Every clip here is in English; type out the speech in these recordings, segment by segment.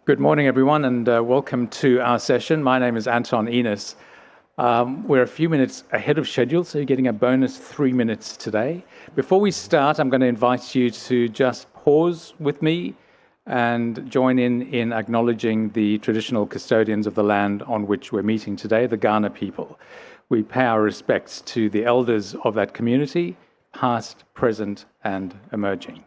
Good morning, everyone, and welcome to our session. My name is Anton Enus. We're a few minutes ahead of schedule, so you're getting a bonus 3 minutes today. Before we start, I'm going to invite you to just pause with me and join in acknowledging the traditional custodians of the land on which we're meeting today, the Kaurna people. We pay our respects to the elders of that community, past, present, and emerging.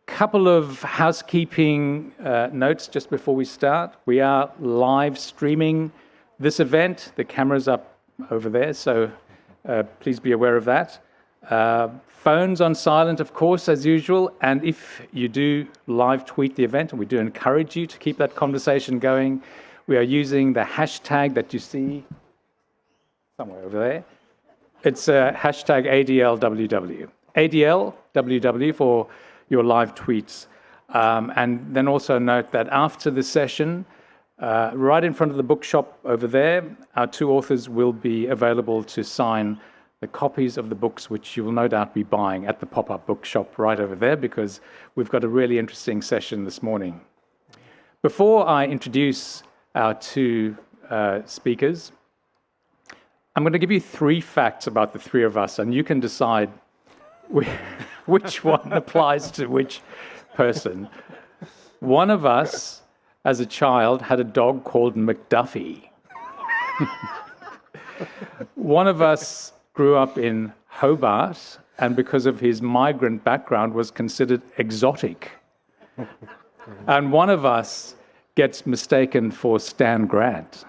Couple of housekeeping notes just before we start. We are live streaming this event. The camera's up over there, so please be aware of that. Phones on silent, of course, as usual. And if you do live tweet the event, and we do encourage you to keep that conversation going, we are using the hashtag that you see somewhere over there. It's hashtag ADLWW. ADLWW for your live tweets. And then also note that after the session, right in front of the bookshop over there, our two authors will be available to sign the copies of the books, which you will no doubt be buying at the pop-up bookshop right over there, because we've got a really interesting session this morning. Before I introduce our two speakers, I'm going to give you 3 facts about the three of us, and you can decide which one applies to which person. One of us, as a child, had a dog called McDuffie. One of us grew up in Hobart, and because of his migrant background, was considered exotic. And one of us gets mistaken for Stan Grant.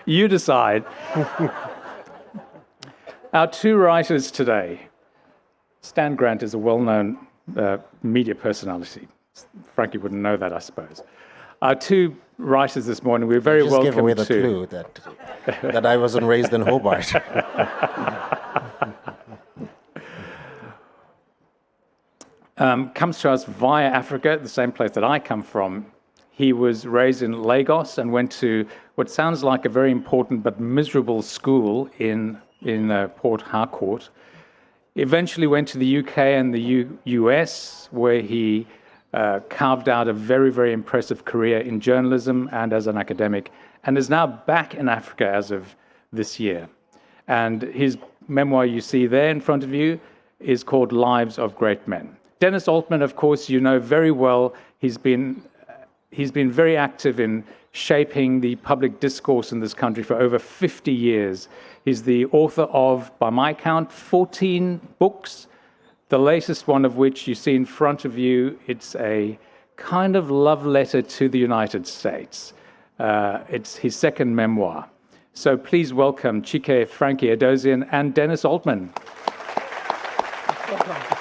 You decide. Our two writers today. Stan Grant is a well-known media personality. Frankie wouldn't know that, I suppose. Our two writers this morning, we're very welcome to... Just give away the clue that I wasn't raised in Hobart. Comes to us via Africa, the same place that I come from. He was raised in Lagos and went to what sounds like a very important but miserable school in Port Harcourt. Eventually went to the UK and the US, where he carved out a very, very impressive career in journalism and as an academic, and is now back in Africa as of this year. And his memoir you see there in front of you is called Lives of Great Men. Dennis Altman, of course, you know very well. He's been very active in shaping the public discourse in this country for over 50 years. He's the author of, by my count, 14 books, the latest one of which you see in front of you. It's a kind of love letter to the United States. It's his second memoir. So please welcome Chiké Frankie Edozien and Dennis Altman.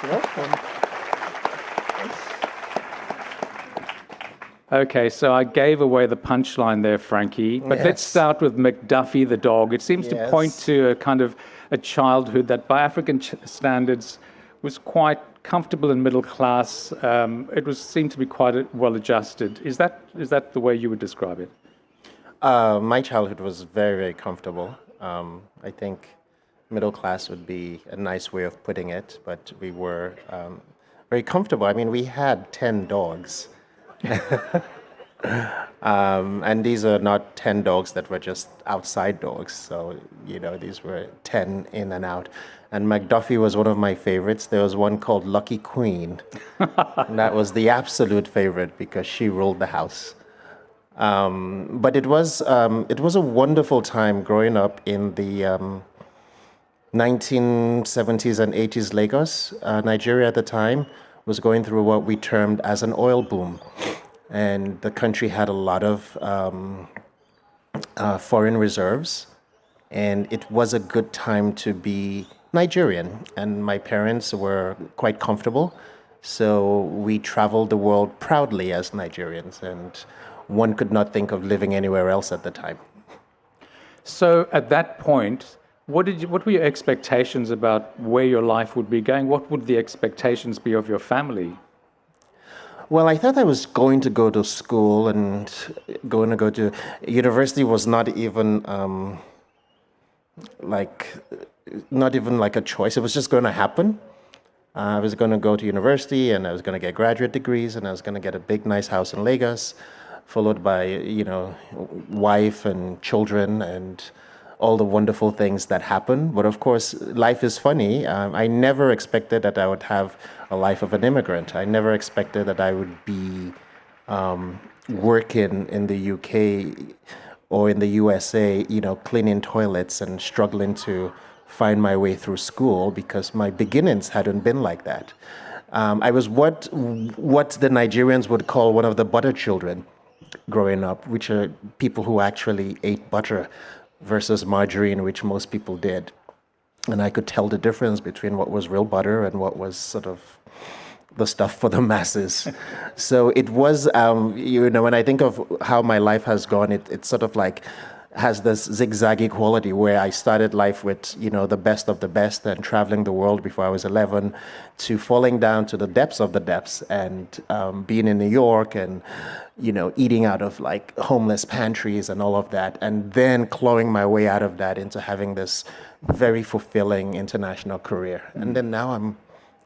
Welcome. Okay, so I gave away the punchline there, Frankie. But Yes. Let's start with McDuffie the dog. It seems to point to a kind of a childhood that, by African standards, was quite comfortable and middle class. It seemed to be quite well adjusted. Is that the way you would describe it? My childhood was very, very comfortable. I think middle class would be a nice way of putting it, but we were very comfortable. I mean, we had 10 dogs. And these are not 10 dogs that were just outside dogs. So, these were 10 in and out. And McDuffie was one of my favorites. There was one called Lucky Queen. And that was the absolute favorite because she ruled the house. But it was a wonderful time growing up in the 1970s and 80s Lagos. Nigeria at the time was going through what we termed as an oil boom. And the country had a lot of foreign reserves. And it was a good time to be Nigerian. And my parents were quite comfortable. So we traveled the world proudly as Nigerians. And one could not think of living anywhere else at the time. So at that point, what were your expectations about where your life would be going? What would the expectations be of your family? Well, I thought I was going to go to school and going to go to university was not even like not even like a choice. It was just going to happen. I was going to go to university, and I was going to get graduate degrees, and I was going to get a big, nice house in Lagos, followed by, wife and children and all the wonderful things that happen. But of course, life is funny. I never expected that I would have a life of an immigrant. I never expected that I would be working in the UK or in the USA, cleaning toilets and struggling to find my way through school, because my beginnings hadn't been like that. I was what the Nigerians would call one of the butter children growing up, which are people who actually ate butter versus margarine, which most people did. And I could tell the difference between what was real butter and what was sort of the stuff for the masses. So it was, when I think of how my life has gone, it sort of like has this zigzaggy quality where I started life with, the best of the best and traveling the world before I was 11, to falling down to the depths of the depths and being in New York and, eating out of like homeless pantries and all of that, and then clawing my way out of that into having this very fulfilling international career. And then now I'm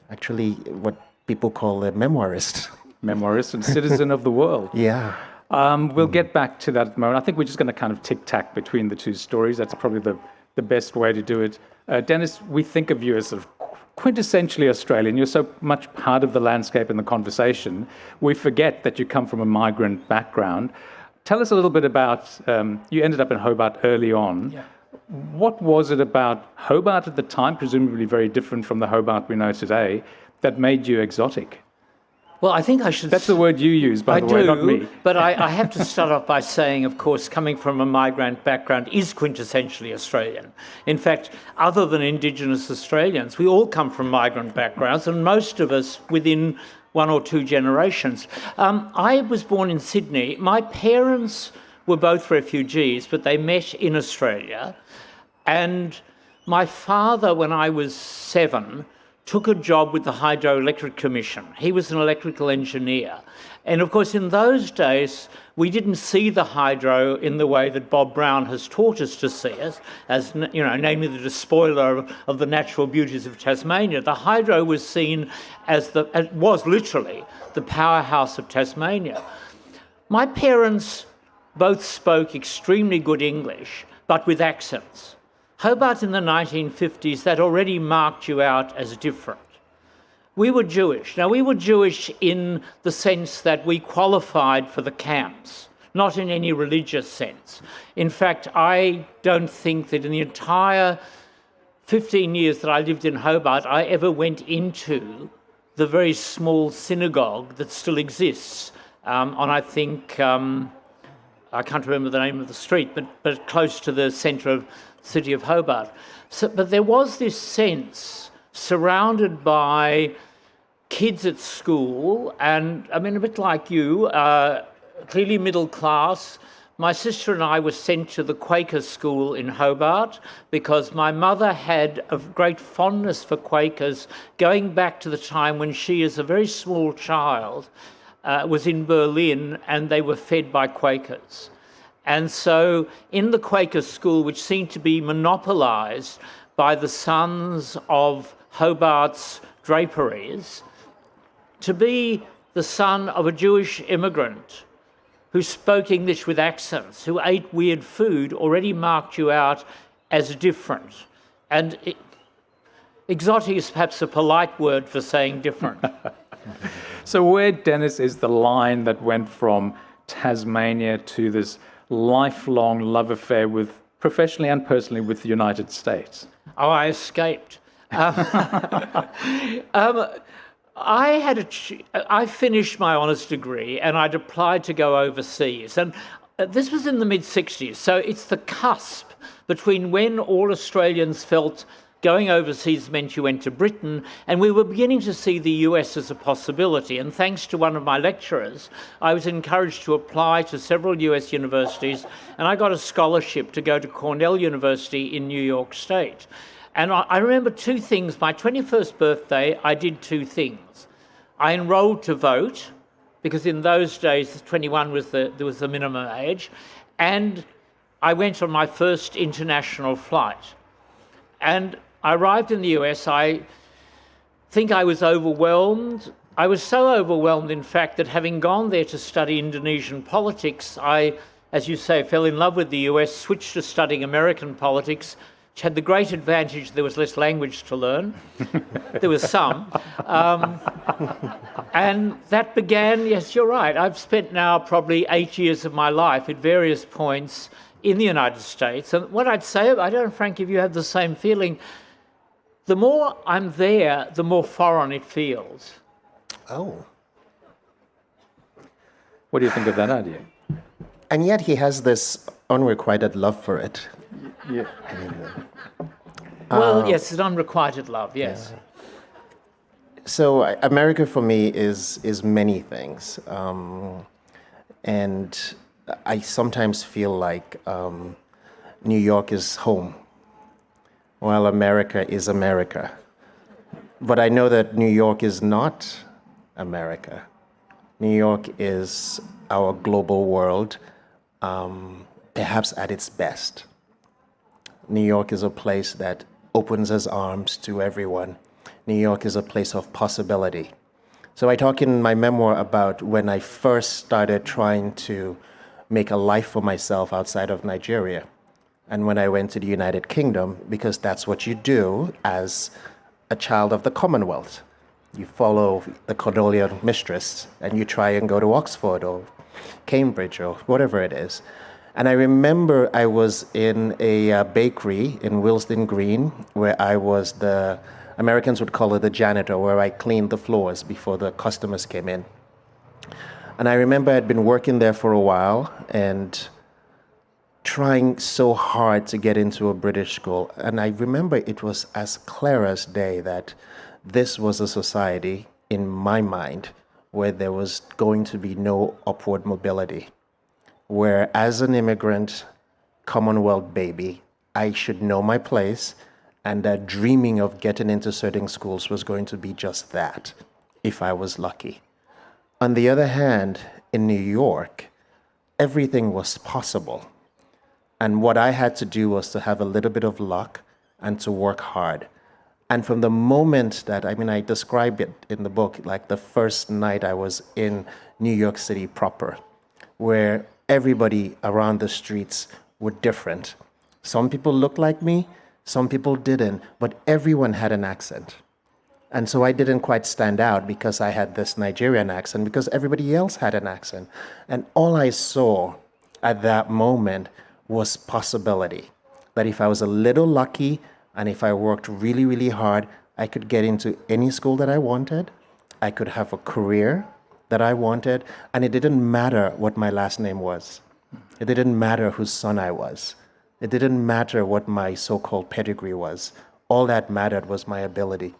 actually what people call a memoirist. Memoirist and citizen of the world. Yeah. We'll get back to that moment. I think we're just going to kind of tic-tac between the two stories. That's probably the best way to do it. Dennis, we think of you as sort of quintessentially Australian. You're so much part of the landscape and the conversation. We forget that you come from a migrant background. Tell us a little bit about, you ended up in Hobart early on. Yeah. What was it about Hobart at the time, presumably very different from the Hobart we know today, that made you exotic? Well, I think I should... That's the word you use, by the way, not me. But I have to start off by saying, of course, coming from a migrant background is quintessentially Australian. In fact, other than Indigenous Australians, we all come from migrant backgrounds, and most of us within one or two generations. I was born in Sydney. My parents were both refugees, but they met in Australia. And my father, when I was 7, took a job with the Hydroelectric Commission. He was an electrical engineer. And of course, in those days, we didn't see the hydro in the way that Bob Brown has taught us to see it, as, namely the despoiler of the natural beauties of Tasmania. The hydro was seen as was literally the powerhouse of Tasmania. My parents both spoke extremely good English, but with accents. Hobart in the 1950s, that already marked you out as different. We were Jewish. Now, we were Jewish in the sense that we qualified for the camps, not in any religious sense. In fact, I don't think that in the entire 15 years that I lived in Hobart, I ever went into the very small synagogue that still exists on, I think, I can't remember the name of the street, but close to the centre of city of Hobart. But there was this sense, surrounded by kids at school, and I mean, a bit like you, clearly middle class. My sister and I were sent to the Quaker school in Hobart because my mother had a great fondness for Quakers going back to the time when she, as a very small child, was in Berlin, and they were fed by Quakers. And so in the Quaker school, which seemed to be monopolised by the sons of Hobart's draperies, to be the son of a Jewish immigrant who spoke English with accents, who ate weird food, already marked you out as different. And exotic is perhaps a polite word for saying different. So where, Dennis, is the line that went from Tasmania to this lifelong love affair with, professionally and personally, with the United States? Oh, I escaped. I finished my honours degree and I'd applied to go overseas. And this was in the mid-60s, so it's the cusp between when all Australians felt going overseas meant you went to Britain, and we were beginning to see the US as a possibility. And thanks to one of my lecturers, I was encouraged to apply to several US universities, and I got a scholarship to go to Cornell University in New York State. And I remember two things. My 21st birthday, I did two things. I enrolled to vote, because in those days, 21 was the minimum age, and I went on my first international flight. And I arrived in the US. I think I was overwhelmed. I was so overwhelmed, in fact, that having gone there to study Indonesian politics, I, as you say, fell in love with the US, switched to studying American politics, which had the great advantage there was less language to learn. There was some. And that began, yes, you're right. I've spent now probably 8 years of my life at various points in the United States. And what I'd say, I don't know, Frank, if you have the same feeling, the more I'm there, the more foreign it feels. Oh. What do you think of that idea? And yet he has this unrequited love for it. Yeah. Well, yes, it's unrequited love, yes. So America for me is many things. And I sometimes feel like New York is home, while America is America. But I know that New York is not America. New York is our global world, perhaps at its best. New York is a place that opens its arms to everyone. New York is a place of possibility. So I talk in my memoir about when I first started trying to make a life for myself outside of Nigeria. And when I went to the United Kingdom, because that's what you do as a child of the Commonwealth. You follow the colonial mistress and you try and go to Oxford or Cambridge or whatever it is. And I remember I was in a bakery in Willesden Green where I was the, Americans would call it the janitor, where I cleaned the floors before the customers came in. And I remember I'd been working there for a while and trying so hard to get into a British school. And I remember it was as clear as day that this was a society, in my mind, where there was going to be no upward mobility, where as an immigrant, Commonwealth baby, I should know my place, and that dreaming of getting into certain schools was going to be just that, if I was lucky. On the other hand, in New York, everything was possible. And what I had to do was to have a little bit of luck and to work hard. And from the moment that, I describe it in the book, like the first night I was in New York City proper, where everybody around the streets were different. Some people looked like me, some people didn't, but everyone had an accent. And so I didn't quite stand out because I had this Nigerian accent, because everybody else had an accent. And all I saw at that moment was possibility. That if I was a little lucky and if I worked really, really hard, I could get into any school that I wanted. I could have a career that I wanted. And it didn't matter what my last name was. It didn't matter whose son I was. It didn't matter what my so-called pedigree was. All that mattered was my ability.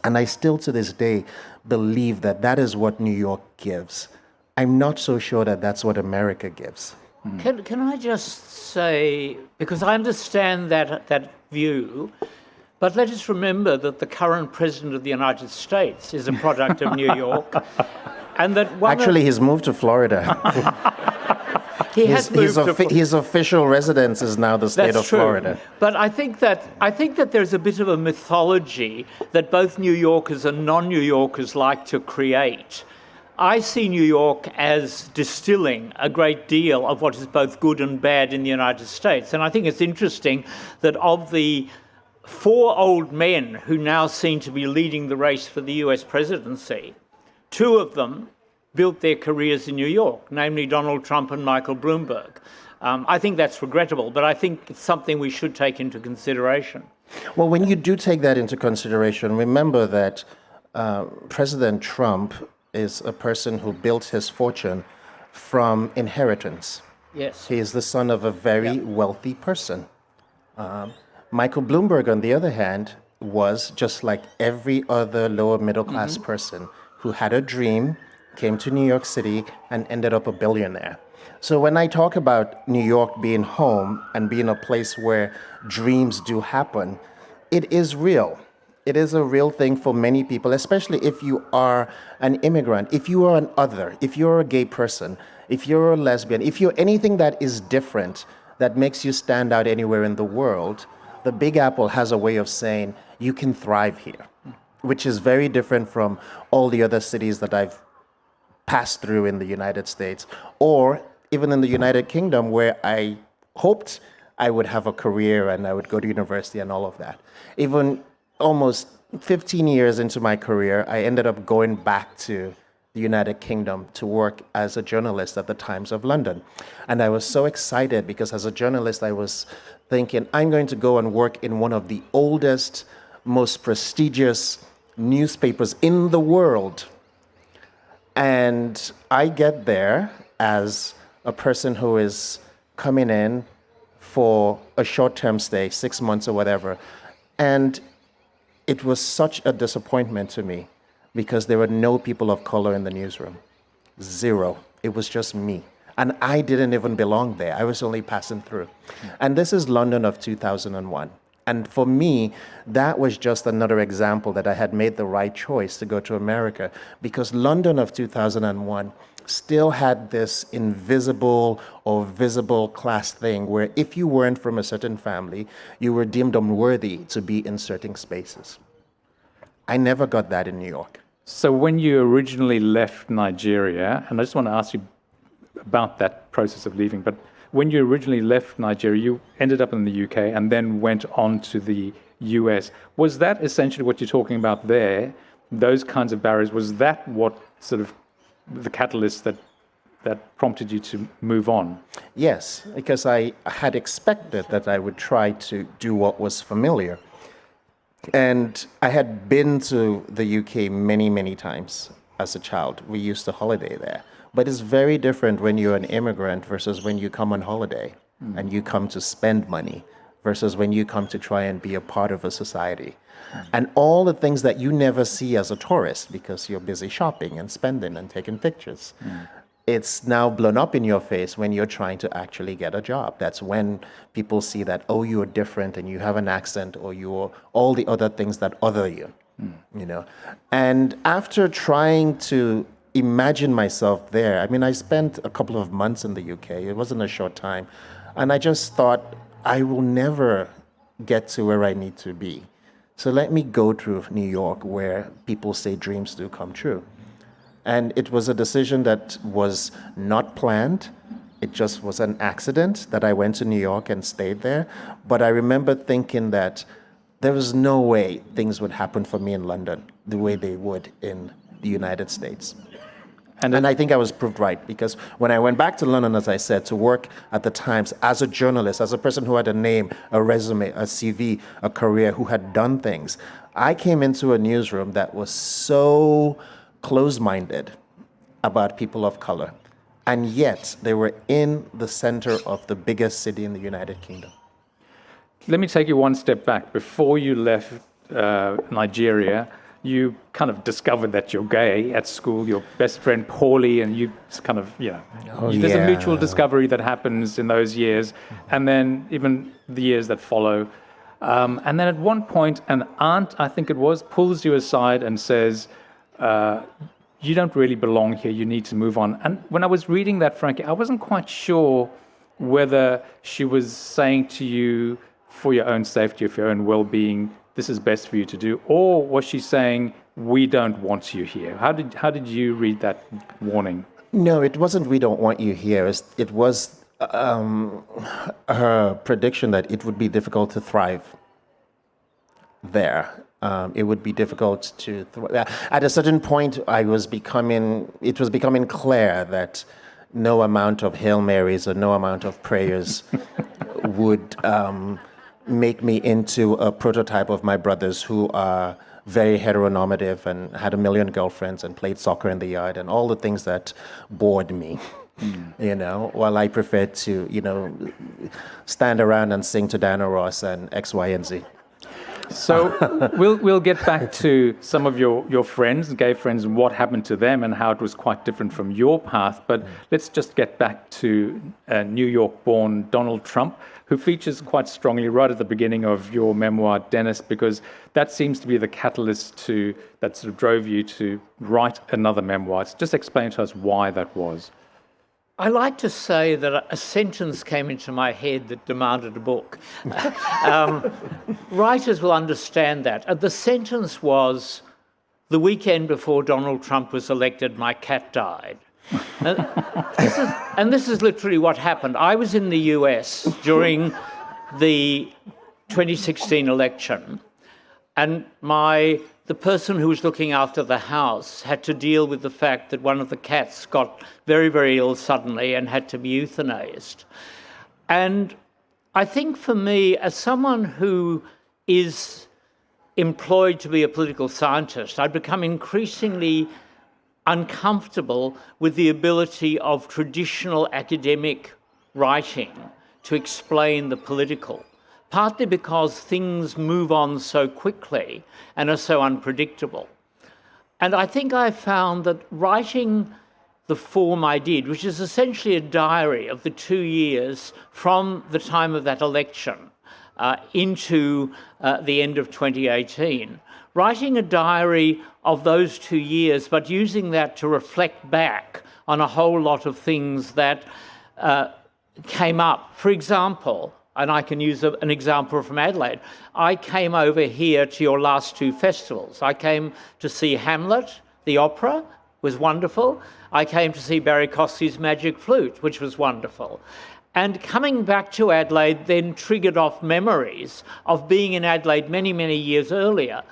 And I still to this day believe that that is what New York gives. I'm not so sure that that's what America gives. Can I just say, because I understand that view, but let us remember that the current president of the United States is a product of New York, and that he's moved to Florida. His official residence is now the state of Florida. But I think that there's a bit of a mythology that both New Yorkers and non-New Yorkers like to create. I see New York as distilling a great deal of what is both good and bad in the United States. And I think it's interesting that of the 4 old men who now seem to be leading the race for the US presidency, 2 of them built their careers in New York, namely Donald Trump and Michael Bloomberg. I think that's regrettable, but I think it's something we should take into consideration. Well, when you do take that into consideration, remember that President Trump is a person who built his fortune from inheritance. Yes. He is the son of a very wealthy person. Michael Bloomberg, on the other hand, was just like every other lower middle class person who had a dream, came to New York City, and ended up a billionaire. So when I talk about New York being home and being a place where dreams do happen, it is real. It is a real thing for many people, especially if you are an immigrant, if you are an other, if you're a gay person, if you're a lesbian, if you're anything that is different, that makes you stand out anywhere in the world. the Big Apple has a way of saying you can thrive here, which is very different from all the other cities that I've passed through in the United States, or even in the United Kingdom, where I hoped I would have a career and I would go to university and all of that. Even almost 15 years into my career, I ended up going back to the United Kingdom to work as a journalist at the Times of London. And I was so excited because as a journalist, I was thinking, I'm going to go and work in one of the oldest, most prestigious newspapers in the world. And I get there as a person who is coming in for a short-term stay, 6 months or whatever. And it was such a disappointment to me because there were no people of color in the newsroom. Zero. It was just me. And I didn't even belong there. I was only passing through. And this is London of 2001. And for me, that was just another example that I had made the right choice to go to America, because London of 2001 still had this invisible or visible class thing where if you weren't from a certain family, you were deemed unworthy to be in certain spaces. I never got that in New York. So when you originally left Nigeria, and I just want to ask you about that process of leaving, but when you originally left Nigeria, you ended up in the UK and then went on to the US. Was that essentially what you're talking about there, those kinds of barriers? Was that what sort of the catalyst that prompted you to move on? Yes, because I had expected that I would try to do what was familiar. And I had been to the UK many, many times as a child. We used to holiday there. But it's very different when you're an immigrant versus when you come on holiday and you come to spend money versus when you come to try and be a part of a society. And all the things that you never see as a tourist because you're busy shopping and spending and taking pictures. It's now blown up in your face when you're trying to actually get a job. That's when people see that, oh, you're different and you have an accent or you're all the other things that other you, you know. And after trying to imagine myself there, I mean, I spent a couple of months in the UK. It wasn't a short time. And I just thought, I will never get to where I need to be. So let me go to New York where people say dreams do come true. And it was a decision that was not planned. It just was an accident that I went to New York and stayed there. But I remember thinking that there was no way things would happen for me in London the way they would in the United States. And I think I was proved right, because when I went back to London, as I said, to work at the Times as a journalist, as a person who had a name, a resume, a CV, a career, who had done things, I came into a newsroom that was so closed-minded about people of color. And yet they were in the center of the biggest city in the United Kingdom. Let me take you one step back. Before you left Nigeria, you kind of discovered that you're gay at school, your best friend Paulie, and you kind of, there's a mutual discovery that happens in those years, and then even the years that follow. And then at one point, an aunt, I think it was, pulls you aside and says, you don't really belong here, you need to move on. And when I was reading that, Frankie, I wasn't quite sure whether she was saying to you, for your own safety, for your own well-being, this is best for you to do, or was she saying, we don't want you here? How did you read that warning? No, it wasn't we don't want you here. It was her prediction that it would be difficult to thrive there. It would be difficult to at a certain point, it was becoming clear that no amount of Hail Marys or no amount of prayers would make me into a prototype of my brothers who are very heteronormative and had a million girlfriends and played soccer in the yard and all the things that bored me, while I preferred to, stand around and sing to Diana Ross and X, Y, and Z. So we'll get back to some of your friends, gay friends, and what happened to them and how it was quite different from your path. But let's just get back to New York-born Donald Trump, who features quite strongly right at the beginning of your memoir, Dennis, because that seems to be the catalyst that sort of drove you to write another memoir. Just explain to us why that was. I like to say that a sentence came into my head that demanded a book. Writers will understand that. The sentence was, the weekend before Donald Trump was elected, my cat died. And this is literally what happened. I was in the US during the 2016 election, and the person who was looking after the house had to deal with the fact that one of the cats got very, very ill suddenly and had to be euthanized. And I think for me, as someone who is employed to be a political scientist, I'd become increasingly uncomfortable with the ability of traditional academic writing to explain the political, partly because things move on so quickly and are so unpredictable. And I think I found that writing the form I did, which is essentially a diary of the 2 years from the time of that election into the end of 2018, writing a diary of those 2 years, but using that to reflect back on a whole lot of things that came up. For example, and I can use an example from Adelaide, I came over here to your last 2 festivals. I came to see Hamlet, the opera, was wonderful. I came to see Barry Kosky's Magic Flute, which was wonderful. And coming back to Adelaide then triggered off memories of being in Adelaide many, many years earlier.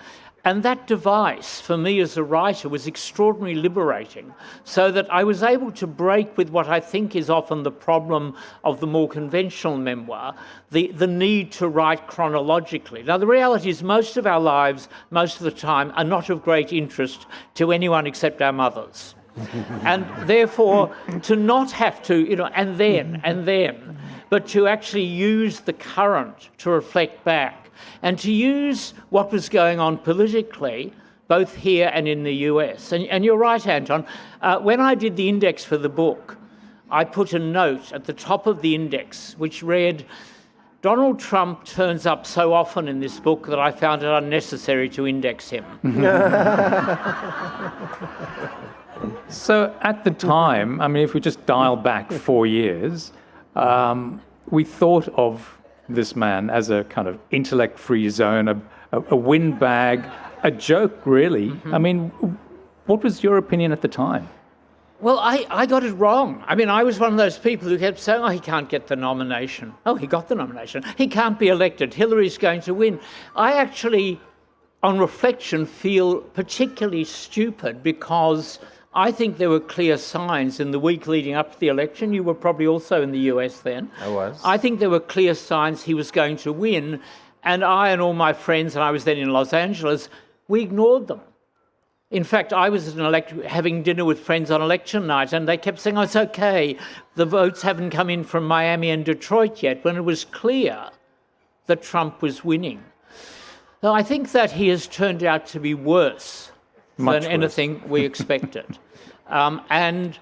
And that device, for me as a writer, was extraordinarily liberating, so that I was able to break with what I think is often the problem of the more conventional memoir, the need to write chronologically. Now, the reality is most of our lives, most of the time, are not of great interest to anyone except our mothers. And therefore, to not have to, and then, but to actually use the current to reflect back, and to use what was going on politically, both here and in the US. And you're right, Anton. When I did the index for the book, I put a note at the top of the index which read, Donald Trump turns up so often in this book that I found it unnecessary to index him. So at the time, I mean, if we just dial back 4 years, we thought of this man as a kind of intellect-free zone, a windbag, a joke, really. Mm-hmm. I mean, what was your opinion at the time? Well, I got it wrong. I mean, I was one of those people who kept saying, he can't get the nomination. Oh, he got the nomination. He can't be elected. Hillary's going to win. I actually, on reflection, feel particularly stupid because I think there were clear signs in the week leading up to the election. You were probably also in the US then. I was. I think there were clear signs he was going to win. And I and all my friends, and I was then in Los Angeles, we ignored them. In fact, I was having dinner with friends on election night, and they kept saying, it's okay, the votes haven't come in from Miami and Detroit yet, when it was clear that Trump was winning. So I think that he has turned out to be worse than anything we expected. And,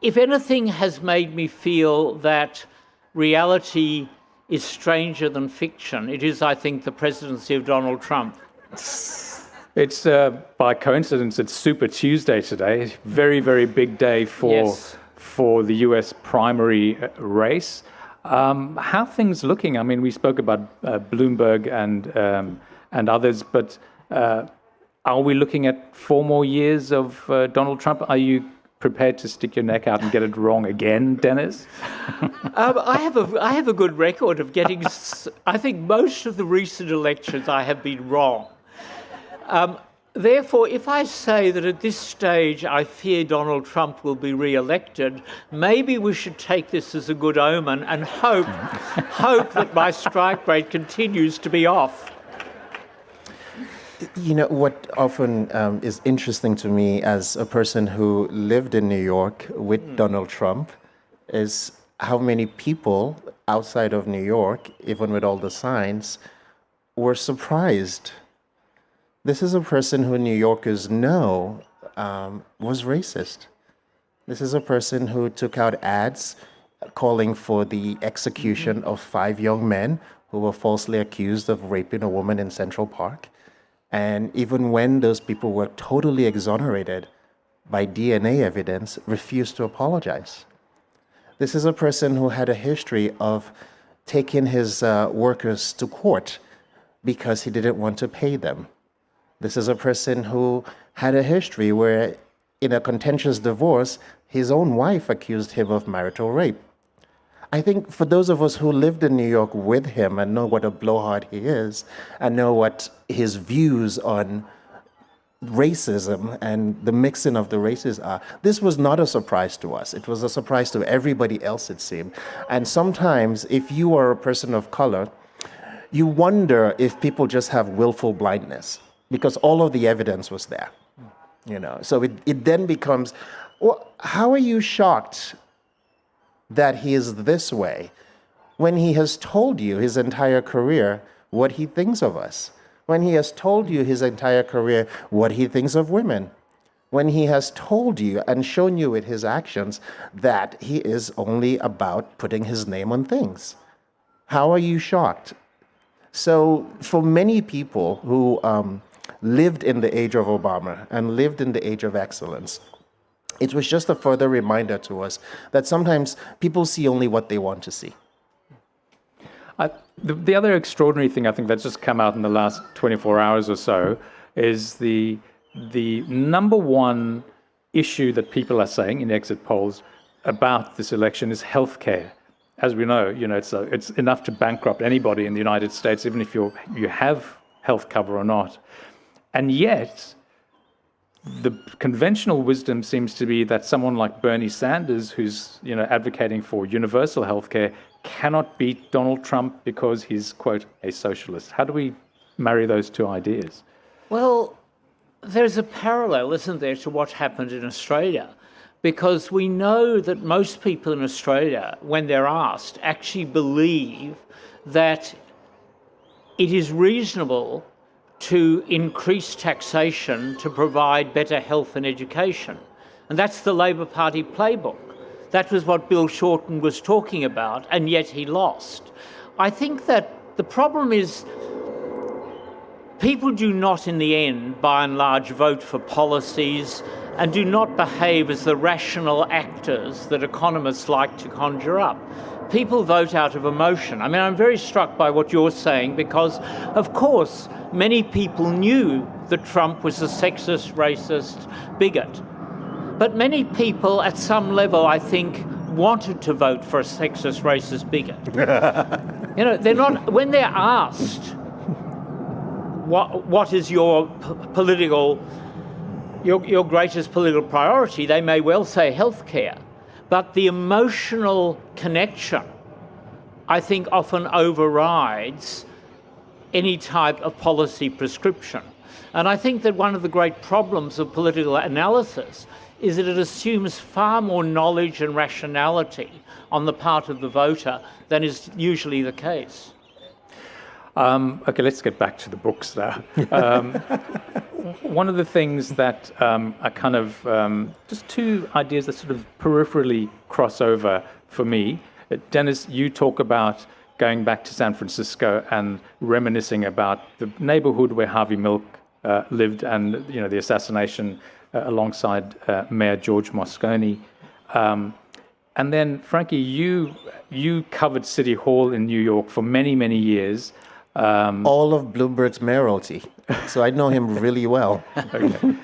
if anything has made me feel that reality is stranger than fiction, it is, I think, the presidency of Donald Trump. It's, by coincidence, it's Super Tuesday today. Very, very big day for the US primary race. How are things looking? I mean, we spoke about Bloomberg and others, but are we looking at 4 more years of Donald Trump? Are you prepared to stick your neck out and get it wrong again, Dennis? I have a good record of getting, I think most of the recent elections I have been wrong. Therefore, if I say that at this stage I fear Donald Trump will be re-elected, maybe we should take this as a good omen and hope that my strike rate continues to be off. What often is interesting to me as a person who lived in New York with Donald Trump is how many people outside of New York, even with all the signs, were surprised. This is a person who New Yorkers know was racist. This is a person who took out ads calling for the execution of 5 young men who were falsely accused of raping a woman in Central Park. And even when those people were totally exonerated, by DNA evidence, refused to apologize. This is a person who had a history of taking his workers to court because he didn't want to pay them. This is a person who had a history where, in a contentious divorce, his own wife accused him of marital rape. I think for those of us who lived in New York with him and know what a blowhard he is, and know what his views on racism and the mixing of the races are, this was not a surprise to us. It was a surprise to everybody else, it seemed. And sometimes, if you are a person of color, you wonder if people just have willful blindness, because all of the evidence was there. So it then becomes, well, how are you shocked that he is this way when he has told you his entire career what he thinks of us? When he has told you his entire career what he thinks of women? When he has told you and shown you with his actions that he is only about putting his name on things? How are you shocked? So for many people who lived in the age of Obama and lived in the age of excellence, it was just a further reminder to us that sometimes people see only what they want to see. The other extraordinary thing I think that's just come out in the last 24 hours or so is the number one issue that people are saying in exit polls about this election is healthcare. As we know, it's enough to bankrupt anybody in the United States, even if you have health cover or not. And yet, the conventional wisdom seems to be that someone like Bernie Sanders, who's advocating for universal healthcare, cannot beat Donald Trump because he's, quote, a socialist. How do we marry those two ideas? Well, there's a parallel, isn't there, to what happened in Australia? Because we know that most people in Australia, when they're asked, actually believe that it is reasonable to increase taxation to provide better health and education. And that's the Labor Party playbook. That was what Bill Shorten was talking about, and yet he lost. I think that the problem is people do not, in the end, by and large, vote for policies and do not behave as the rational actors that economists like to conjure up. People vote out of emotion. I mean, I'm very struck by what you're saying because, of course, many people knew that Trump was a sexist, racist, bigot. But many people at some level, I think, wanted to vote for a sexist, racist bigot. They're not, when they're asked, what is your your greatest political priority, they may well say healthcare. But the emotional connection, I think, often overrides any type of policy prescription. And I think that one of the great problems of political analysis is that it assumes far more knowledge and rationality on the part of the voter than is usually the case. Okay, let's get back to the books now. One of the things that are kind of just two ideas that sort of peripherally cross over for me. Dennis, you talk about going back to San Francisco and reminiscing about the neighborhood where Harvey Milk lived and the assassination alongside Mayor George Moscone. And then, Frankie, you covered City Hall in New York for many, many years. All of Bloomberg's mayoralty. So I know him really well. Okay.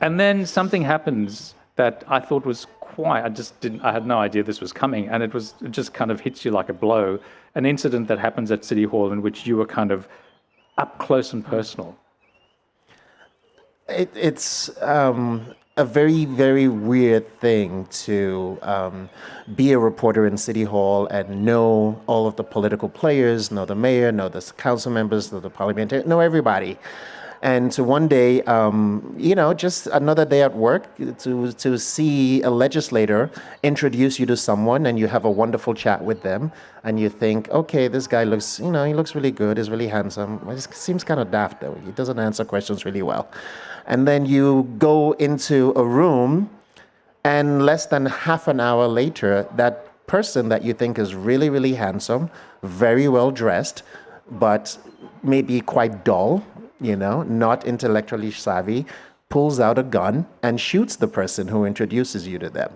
And then something happens that I thought was I had no idea this was coming, and it just kind of hits you like a blow. An incident that happens at City Hall in which you were kind of up close and personal. It's a very, very weird thing to be a reporter in City Hall and know all of the political players, know the mayor, know the council members, know the parliamentarians, know everybody. And to one day, just another day at work, to see a legislator introduce you to someone and you have a wonderful chat with them and you think, okay, this guy looks, he looks really good, he's really handsome. He seems kind of daft though. He doesn't answer questions really well. And then you go into a room and less than half an hour later, that person that you think is really, really handsome, very well dressed, but maybe quite dull, not intellectually savvy, pulls out a gun and shoots the person who introduces you to them.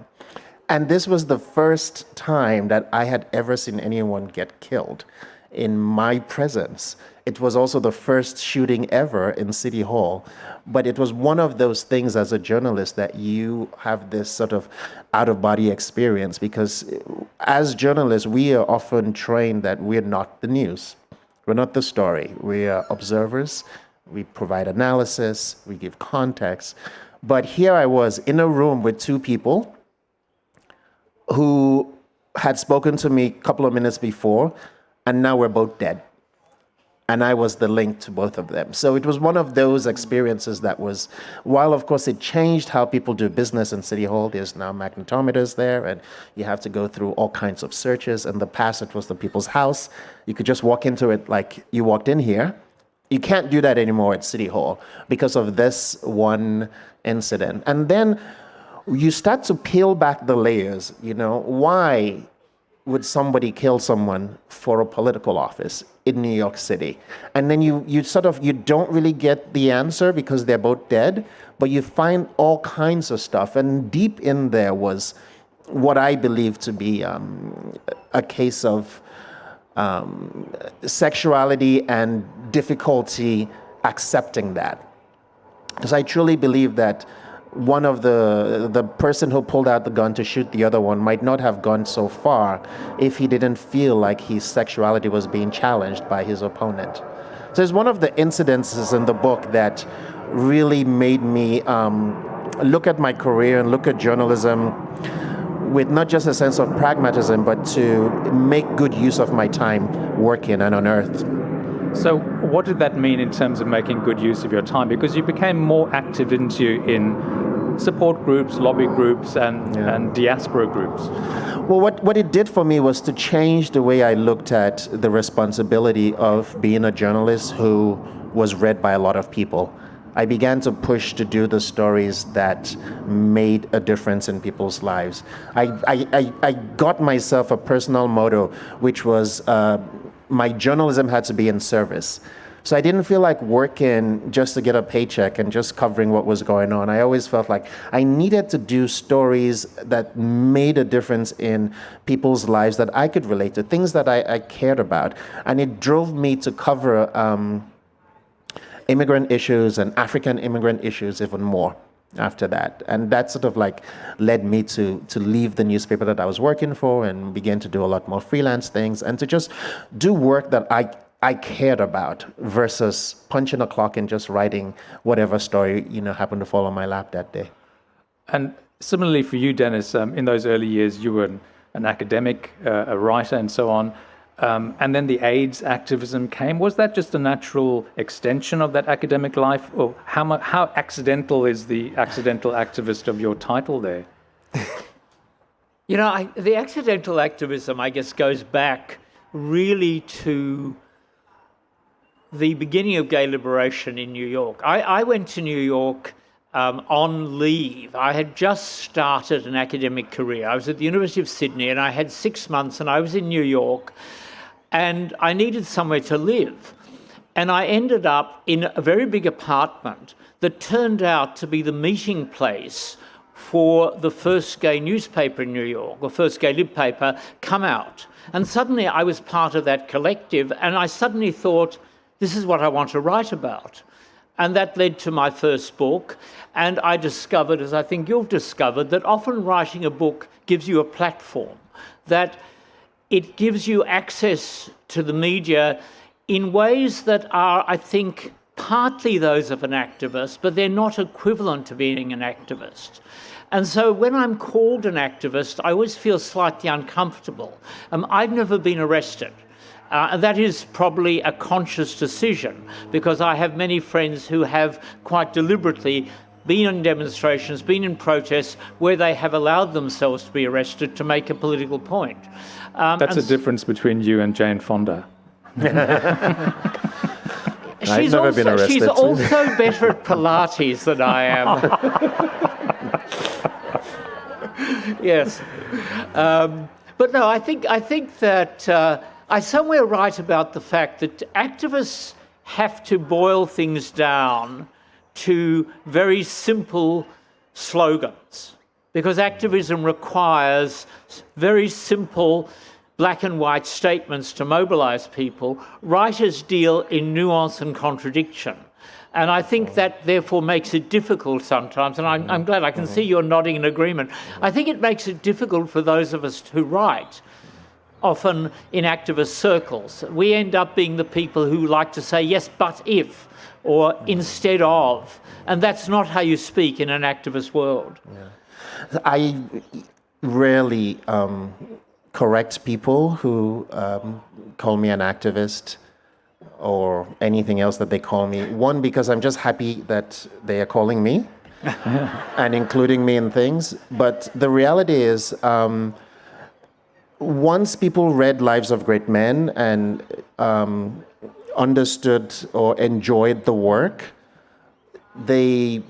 And this was the first time that I had ever seen anyone get killed in my presence. It was also the first shooting ever in City Hall. But it was one of those things as a journalist that you have this sort of out-of-body experience, because as journalists, we are often trained that we're not the news. We're not the story. We are observers. We provide analysis. We give context. But here I was in a room with two people who had spoken to me a couple of minutes before, and now we're both dead. And I was the link to both of them. So it was one of those experiences that was, while of course it changed how people do business in City Hall, there's now magnetometers there, and you have to go through all kinds of searches. In the past, it was the people's house. You could just walk into it like you walked in here. You can't do that anymore at City Hall because of this one incident. And then you start to peel back the layers, why would somebody kill someone for a political office in New York City? And then you don't really get the answer because they're both dead, but you find all kinds of stuff. And deep in there was what I believe to be a case of sexuality and difficulty accepting that. Because I truly believe that one of the person who pulled out the gun to shoot the other one might not have gone so far if he didn't feel like his sexuality was being challenged by his opponent. So it's one of the incidences in the book that really made me look at my career and look at journalism with not just a sense of pragmatism, but to make good use of my time working and on Earth. So what did that mean in terms of making good use of your time? Because you became more active in support groups, lobby groups, and diaspora groups. Well, what it did for me was to change the way I looked at the responsibility of being a journalist who was read by a lot of people. I began to push to do the stories that made a difference in people's lives. I got myself a personal motto, which was my journalism had to be in service. So I didn't feel like working just to get a paycheck and just covering what was going on. I always felt like I needed to do stories that made a difference in people's lives that I could relate to, things that I cared about. And it drove me to cover immigrant issues and African immigrant issues even more after that. And that sort of led me to leave the newspaper that I was working for and begin to do a lot more freelance things and to just do work that I cared about versus punching a clock and just writing whatever story happened to fall on my lap that day. And similarly for you, Dennis, in those early years, you were an academic, a writer, and so on. And then the AIDS activism came. Was that just a natural extension of that academic life, or how accidental is the accidental activist of your title there? The accidental activism, I guess, goes back really to the beginning of gay liberation in New York. I went to New York on leave. I had just started an academic career. I was at the University of Sydney and I had 6 months and I was in New York and I needed somewhere to live. And I ended up in a very big apartment that turned out to be the meeting place for the first gay newspaper in New York, or first gay lib paper, Come Out. And suddenly I was part of that collective and I suddenly thought, this is what I want to write about. And that led to my first book. And I discovered, as I think you've discovered, that often writing a book gives you a platform, that it gives you access to the media in ways that are, I think, partly those of an activist, but they're not equivalent to being an activist. And so when I'm called an activist, I always feel slightly uncomfortable. I've never been arrested. And that is probably a conscious decision, because I have many friends who have quite deliberately been in demonstrations, been in protests, where they have allowed themselves to be arrested to make a political point. That's a difference between you and Jane Fonda. I've never been arrested. She's also better at Pilates than I am. Yes. But no, I think that I somewhere write about the fact that activists have to boil things down to very simple slogans, because activism requires very simple black and white statements to mobilize people. Writers deal in nuance and contradiction. And I think that therefore makes it difficult sometimes, and I'm glad I can see you're nodding in agreement. I think it makes it difficult for those of us who write, often in activist circles. We end up being the people who like to say, yes, but if, or instead of. And that's not how you speak in an activist world. Yeah. I rarely correct people who call me an activist or anything else that they call me. One, because I'm just happy that they are calling me and including me in things. But the reality is, once people read Lives of Great Men and understood or enjoyed the work, they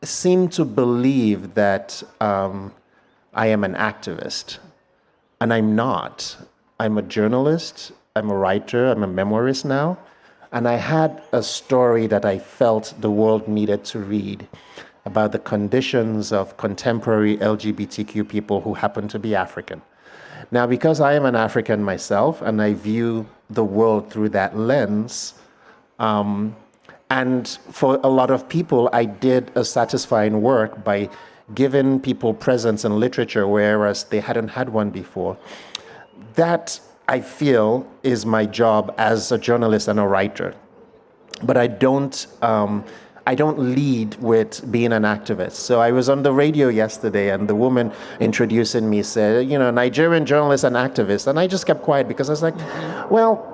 seem to believe that I am an activist. And I'm not. I'm a journalist, I'm a writer, I'm a memoirist now. And I had a story that I felt the world needed to read about the conditions of contemporary LGBTQ people who happen to be African. Now, because I am an African myself and I view the world through that lens, and for a lot of people, I did a satisfying work by giving people presence in literature, whereas they hadn't had one before. That, I feel, is my job as a journalist and a writer. But I don't lead with being an activist. So I was on the radio yesterday, and the woman introducing me said, Nigerian journalist and activist. And I just kept quiet because I was like, well,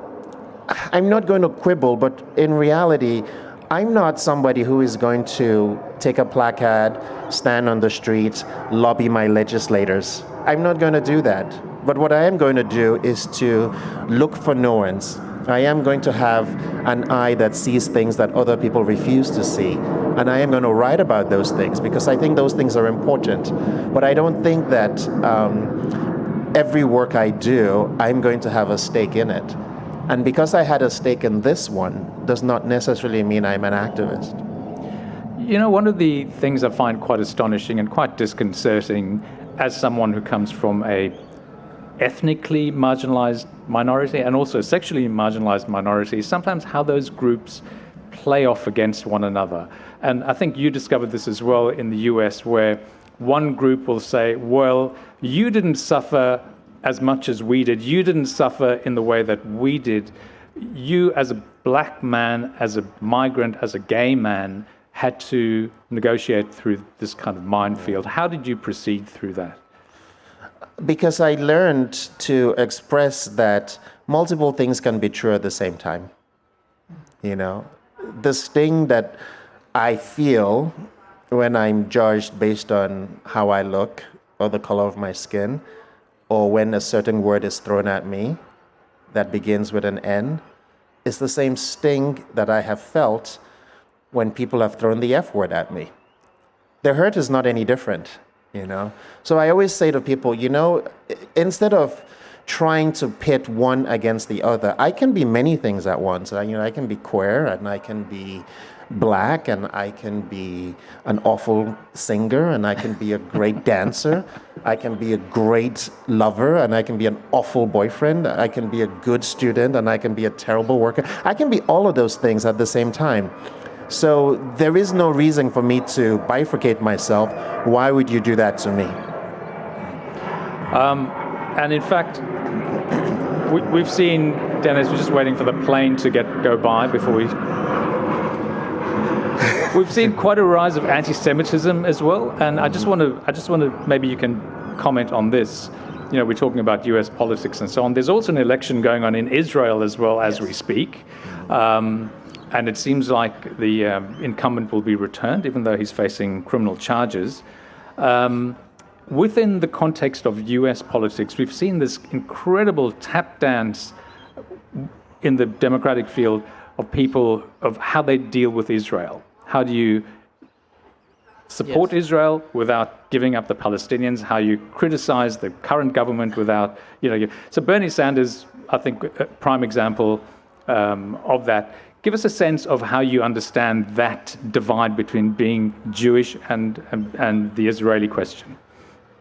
I'm not going to quibble, but in reality, I'm not somebody who is going to take a placard, stand on the street, lobby my legislators. I'm not going to do that. But what I am going to do is to look for nuance. I am going to have an eye that sees things that other people refuse to see. And I am going to write about those things because I think those things are important. But I don't think that every work I do, I'm going to have a stake in it. And because I had a stake in this one does not necessarily mean I'm an activist. One of the things I find quite astonishing and quite disconcerting as someone who comes from a ethnically marginalized minority and also sexually marginalized minority is sometimes how those groups play off against one another. And I think you discovered this as well in the US, where one group will say, well, you didn't suffer as much as we did. You didn't suffer in the way that we did. You, as a black man, as a migrant, as a gay man, had to negotiate through this kind of minefield. How did you proceed through that? Because I learned to express that multiple things can be true at the same time. The sting that I feel when I'm judged based on how I look or the color of my skin, or when a certain word is thrown at me that begins with an N, is the same sting that I have felt when people have thrown the F word at me. The hurt is not any different, So I always say to people, instead of trying to pit one against the other, I can be many things at once. I can be queer, and I can be black, and I can be an awful singer, and I can be a great dancer. I can be a great lover, and I can be an awful boyfriend. I can be a good student, and I can be a terrible worker. I can be all of those things at the same time. So there is no reason for me to bifurcate myself. Why would you do that to me? And in fact, we've seen, Dennis, we're just waiting for the plane to go by before we... We've seen quite a rise of anti-Semitism as well, and I just want to maybe you can comment on this. We're talking about U.S. politics and so on. There's also an election going on in Israel as well as we speak, and it seems like the incumbent will be returned, even though he's facing criminal charges. Within the context of U.S. politics, we've seen this incredible tap dance in the democratic field of people, of how they deal with Israel. How do you support Israel without giving up the Palestinians? How you criticize the current government without, So Bernie Sanders, I think, a prime example of that. Give us a sense of how you understand that divide between being Jewish and the Israeli question.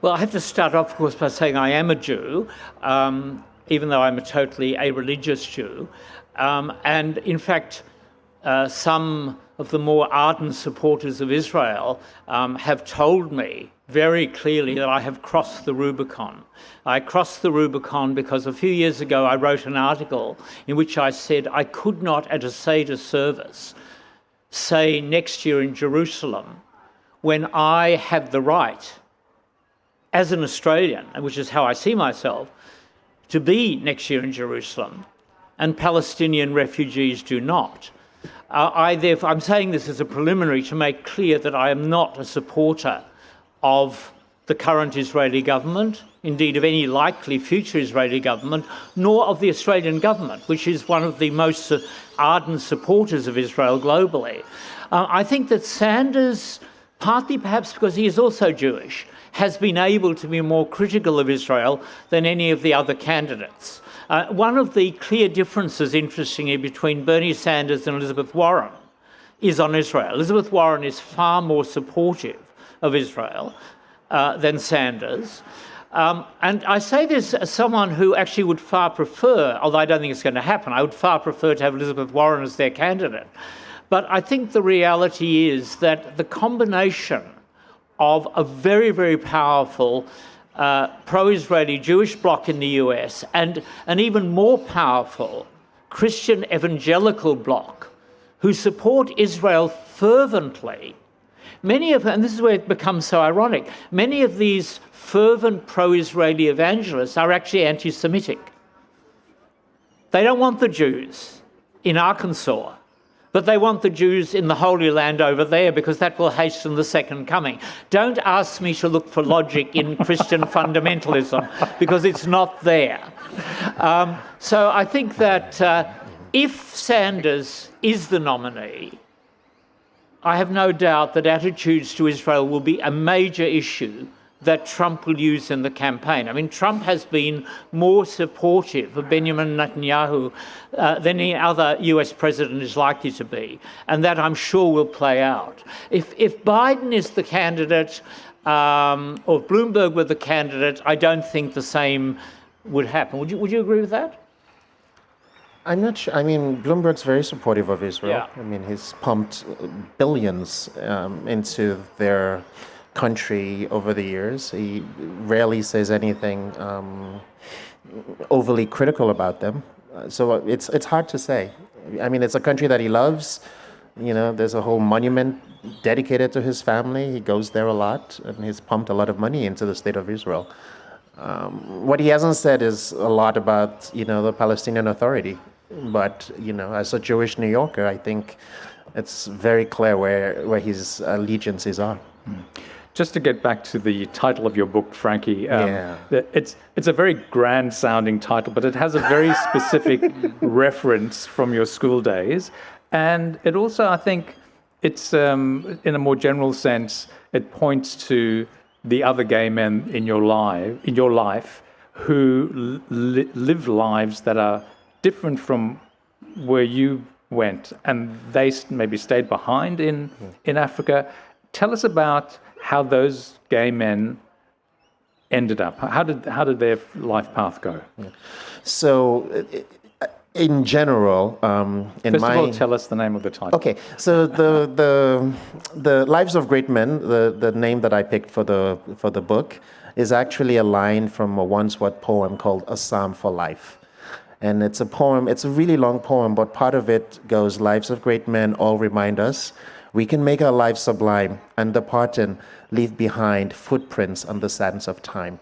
Well, I have to start off, of course, by saying I am a Jew, even though I'm a totally a-religious Jew. And in fact, some of the more ardent supporters of Israel have told me very clearly that I have crossed the Rubicon. I crossed the Rubicon because a few years ago I wrote an article in which I said I could not at a Seder service say next year in Jerusalem when I have the right as an Australian, which is how I see myself, to be next year in Jerusalem, and Palestinian refugees do not. I'm saying this as a preliminary to make clear that I am not a supporter of the current Israeli government, indeed of any likely future Israeli government, nor of the Australian government, which is one of the most ardent supporters of Israel globally. I think that Sanders, partly perhaps because he is also Jewish, has been able to be more critical of Israel than any of the other candidates. One of the clear differences, interestingly, between Bernie Sanders and Elizabeth Warren is on Israel. Elizabeth Warren is far more supportive of Israel than Sanders. And I say this as someone who actually would far prefer, although I don't think it's going to happen, I would far prefer to have Elizabeth Warren as their candidate. But I think the reality is that the combination of a very, very powerful pro-Israeli Jewish bloc in the US and an even more powerful Christian evangelical bloc who support Israel fervently. Many of, and this is where it becomes so ironic, many of these fervent pro-Israeli evangelists are actually anti-Semitic. They don't want the Jews in Arkansas, but they want the Jews in the Holy Land over there because that will hasten the second coming. Don't ask me to look for logic in Christian fundamentalism because it's not there. So I think that if Sanders is the nominee, I have no doubt that attitudes to Israel will be a major issue that Trump will use in the campaign. I mean, Trump has been more supportive of Benjamin Netanyahu than any other US president is likely to be, and that I'm sure will play out. If Biden is the candidate, or if Bloomberg were the candidate, I don't think the same would happen. Would you agree with that? I'm not sure. I mean, Bloomberg's very supportive of Israel. Yeah. I mean, he's pumped billions into their country over the years. He rarely says anything overly critical about them. So it's hard to say. I mean, it's a country that he loves. You know, there's a whole monument dedicated to his family. He goes there a lot, and he's pumped a lot of money into the state of Israel. What he hasn't said is a lot about, you know, the Palestinian Authority. But, you know, as a Jewish New Yorker, I think it's very clear where his allegiances are. Just to get back to the title of your book, Frankie, it's a very grand-sounding title, but it has a very specific reference from your school days. And it also, I think, it's in a more general sense, it points to the other gay men in your life who live lives that are different from where you went, and they maybe stayed behind in Africa. Tell us about how those gay men ended up. How did their life path go? So, in general, First of all, tell us the name of the title. Okay, so the Lives of Great Men, the name that I picked for the book, is actually a line from a Wordsworth poem called "A Psalm for Life." And it's a poem, it's a really long poem, but part of it goes, lives of great men all remind us we can make our lives sublime and departing leave behind footprints on the sands of time.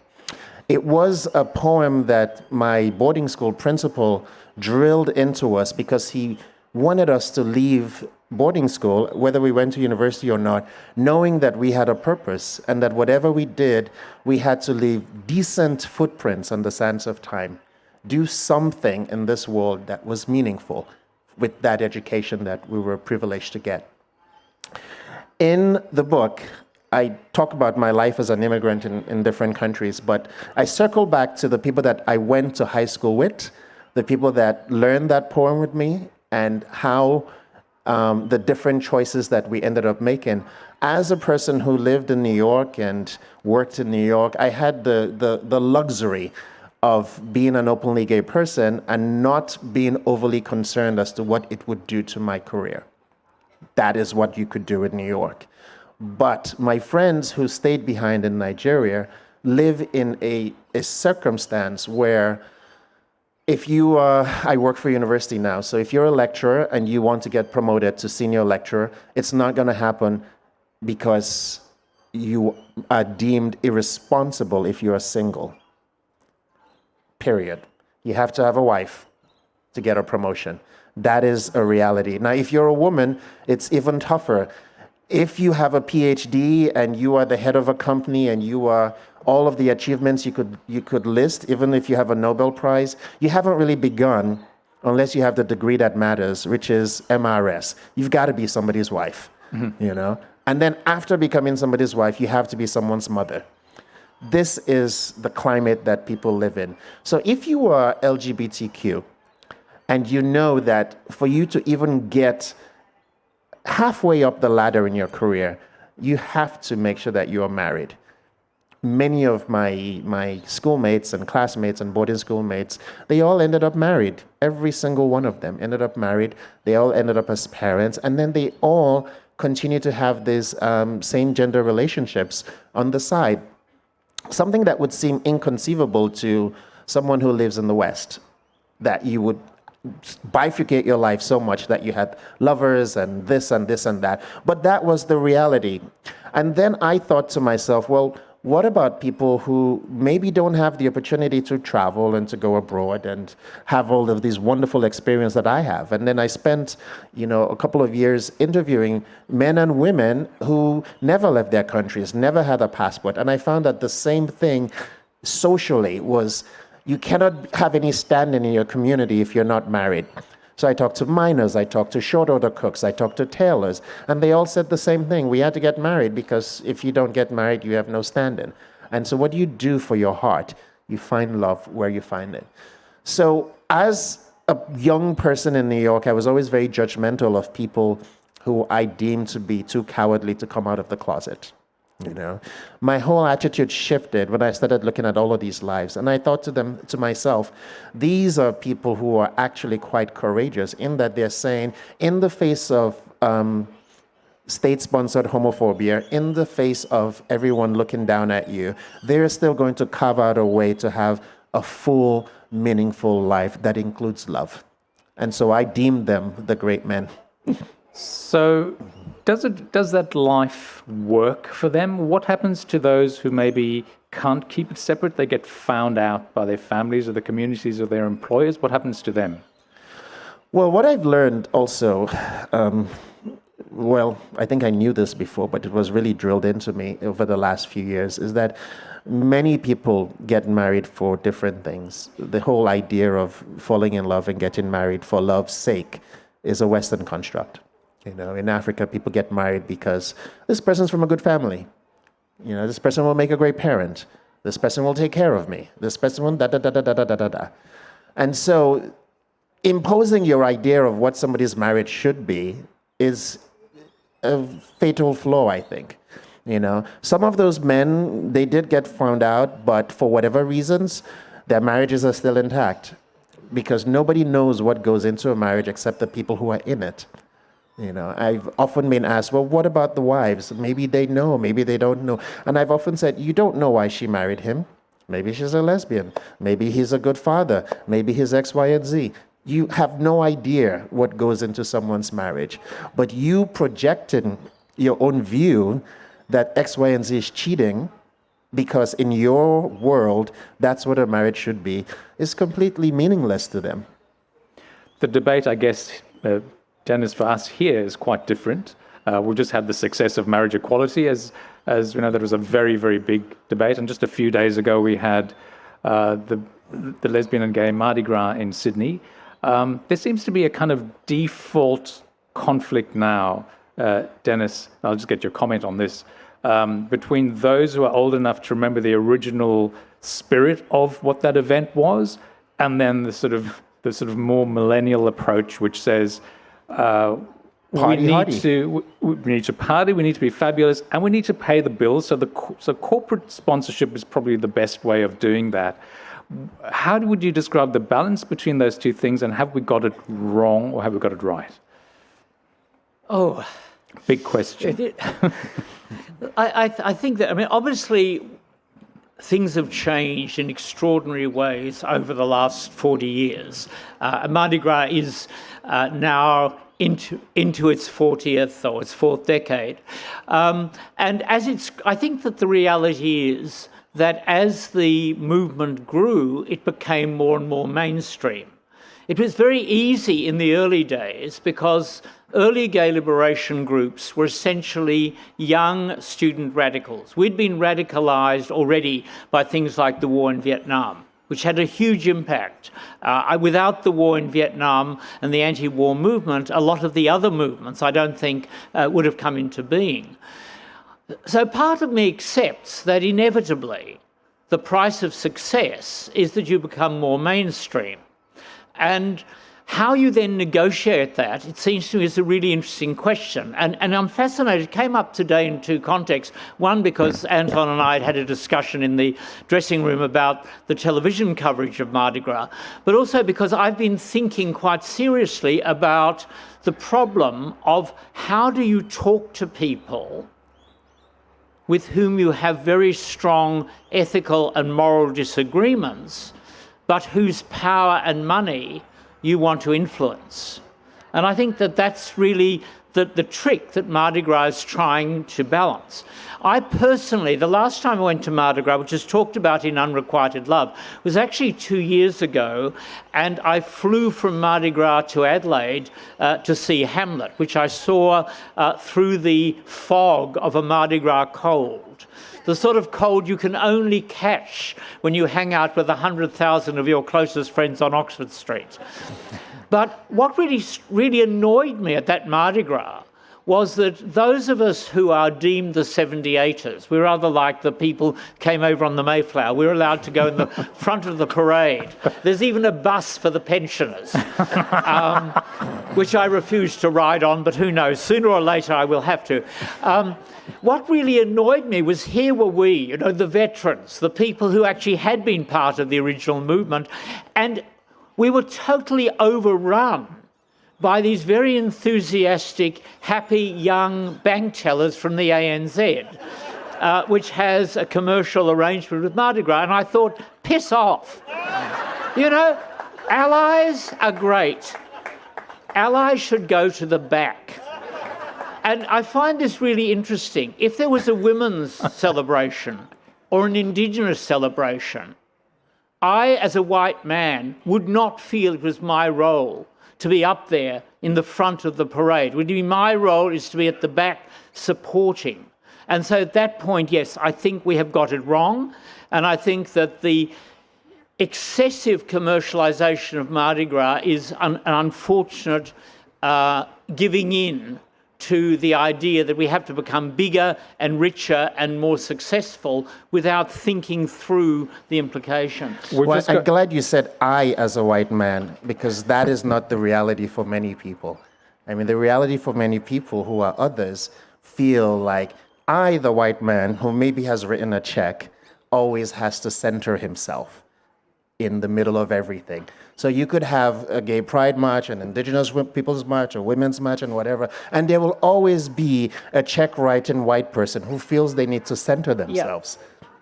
It was a poem that my boarding school principal drilled into us because he wanted us to leave boarding school, whether we went to university or not, knowing that we had a purpose and that whatever we did, we had to leave decent footprints on the sands of time. Do something in this world that was meaningful with that education that we were privileged to get. In the book, I talk about my life as an immigrant in different countries, but I circle back to the people that I went to high school with, the people that learned that poem with me, and how the different choices that we ended up making. As a person who lived in New York and worked in New York, I had the luxury of being an openly gay person and not being overly concerned as to what it would do to my career. That is what you could do in New York. But my friends who stayed behind in Nigeria live in a circumstance where if you, I work for a university now, so if you're a lecturer and you want to get promoted to senior lecturer, it's not going to happen because you are deemed irresponsible if you are single. Period. You have to have a wife to get a promotion. That is a reality. Now, if you're a woman, it's even tougher. If you have a PhD and you are the head of a company and you are all of the achievements you could list, even if you have a Nobel Prize, you haven't really begun unless you have the degree that matters, which is MRS. You've got to be somebody's wife, you know? And then after becoming somebody's wife, you have to be someone's mother. This is the climate that people live in. So if you are LGBTQ and you know that for you to even get halfway up the ladder in your career, you have to make sure that you are married. Many of my schoolmates and classmates and boarding schoolmates, they all ended up married. Every single one of them ended up married. They all ended up as parents. And then they all continue to have these same gender relationships on the side. Something that would seem inconceivable to someone who lives in the West, that you would bifurcate your life so much that you had lovers and this and this and that. But that was the reality. And then I thought to myself, well, what about people who maybe don't have the opportunity to travel and to go abroad and have all of these wonderful experiences that I have? And then I spent, a couple of years interviewing men and women who never left their countries, never had a passport. And I found that the same thing socially was, you cannot have any standing in your community if you're not married. So I talked to miners, I talked to short order cooks, I talked to tailors, and they all said the same thing. We had to get married because if you don't get married, you have no standing. And so what do you do for your heart? You find love where you find it. So as a young person in New York, I was always very judgmental of people who I deemed to be too cowardly to come out of the closet. My whole attitude shifted when I started looking at all of these lives. And I thought to myself, these are people who are actually quite courageous in that they're saying, in the face of state-sponsored homophobia, in the face of everyone looking down at you, they're still going to carve out a way to have a full, meaningful life that includes love. And so I deemed them the great men. So does that life work for them? What happens to those who maybe can't keep it separate? They get found out by their families or the communities or their employers. What happens to them? Well, what I've learned also, I think I knew this before, but it was really drilled into me over the last few years, is that many people get married for different things. The whole idea of falling in love and getting married for love's sake is a Western construct. In Africa, people get married because this person's from a good family. This person will make a great parent. This person will take care of me. This person will da-da-da-da-da-da-da-da. And so imposing your idea of what somebody's marriage should be is a fatal flaw, I think. Some of those men, they did get found out, but for whatever reasons, their marriages are still intact because nobody knows what goes into a marriage except the people who are in it. I've often been asked, well, what about the wives? Maybe they know, maybe they don't know. And I've often said, you don't know why she married him. Maybe she's a lesbian. Maybe he's a good father. Maybe he's X, Y, and Z. You have no idea what goes into someone's marriage. But you projecting your own view that X, Y, and Z is cheating because in your world, that's what a marriage should be, is completely meaningless to them. The debate, I guess, Dennis, for us here is quite different. We've just had the success of marriage equality, as we know, that was a very, very big debate. And just a few days ago, we had the lesbian and gay Mardi Gras in Sydney. There seems to be a kind of default conflict now, Dennis, I'll just get your comment on this, between those who are old enough to remember the original spirit of what that event was, and then the sort of the sort of more millennial approach, which says Party we hardy. need to party, we need to be fabulous, and we need to pay the bills. So corporate sponsorship is probably the best way of doing that. How would you describe the balance between those two things, and have we got it wrong or have we got it right? Oh, big question. I think that, I mean, obviously things have changed in extraordinary ways over the last 40 years. Mardi Gras is now into its 40th or its fourth decade. And I think that the reality is that as the movement grew, it became more and more mainstream. It was very easy in the early days because early gay liberation groups were essentially young student radicals. We'd been radicalised already by things like the war in Vietnam, which had a huge impact. Without the war in Vietnam and the anti-war movement, a lot of the other movements, I don't think, would have come into being. So part of me accepts that inevitably the price of success is that you become more mainstream. And how you then negotiate that, it seems to me, is a really interesting question. And I'm fascinated. It came up today in two contexts. One, because Anton and I had a discussion in the dressing room about the television coverage of Mardi Gras, but also because I've been thinking quite seriously about the problem of how do you talk to people with whom you have very strong ethical and moral disagreements, but whose power and money you want to influence. And I think that that's really the trick that Mardi Gras is trying to balance. I personally, the last time I went to Mardi Gras, which is talked about in Unrequited Love, was actually 2 years ago, and I flew from Mardi Gras to Adelaide to see Hamlet, which I saw through the fog of a Mardi Gras cold. The sort of cold you can only catch when you hang out with 100,000 of your closest friends on Oxford Street. But what really annoyed me at that Mardi Gras was that those of us who are deemed the 78ers, we're rather like the people who came over on the Mayflower. We're allowed to go in the front of the parade. There's even a bus for the pensioners, which I refuse to ride on, but who knows, sooner or later I will have to. What really annoyed me was here were we, the veterans, the people who actually had been part of the original movement, and we were totally overrun by these very enthusiastic, happy young bank tellers from the ANZ, which has a commercial arrangement with Mardi Gras. And I thought, piss off. Allies are great. Allies should go to the back. And I find this really interesting. If there was a women's celebration or an Indigenous celebration, I, as a white man, would not feel it was my role to be up there in the front of the parade. My role is to be at the back supporting. And so at that point, yes, I think we have got it wrong. And I think that the excessive commercialisation of Mardi Gras is an unfortunate giving in to the idea that we have to become bigger and richer and more successful without thinking through the implications. Well, I'm glad you said I as a white man, because that is not the reality for many people. I mean, the reality for many people who are others feel like I, the white man, who maybe has written a check, always has to center himself in the middle of everything. So you could have a gay pride march, an indigenous people's march, a women's march, and whatever, and there will always be a check-writing white person who feels they need to center themselves. Yeah.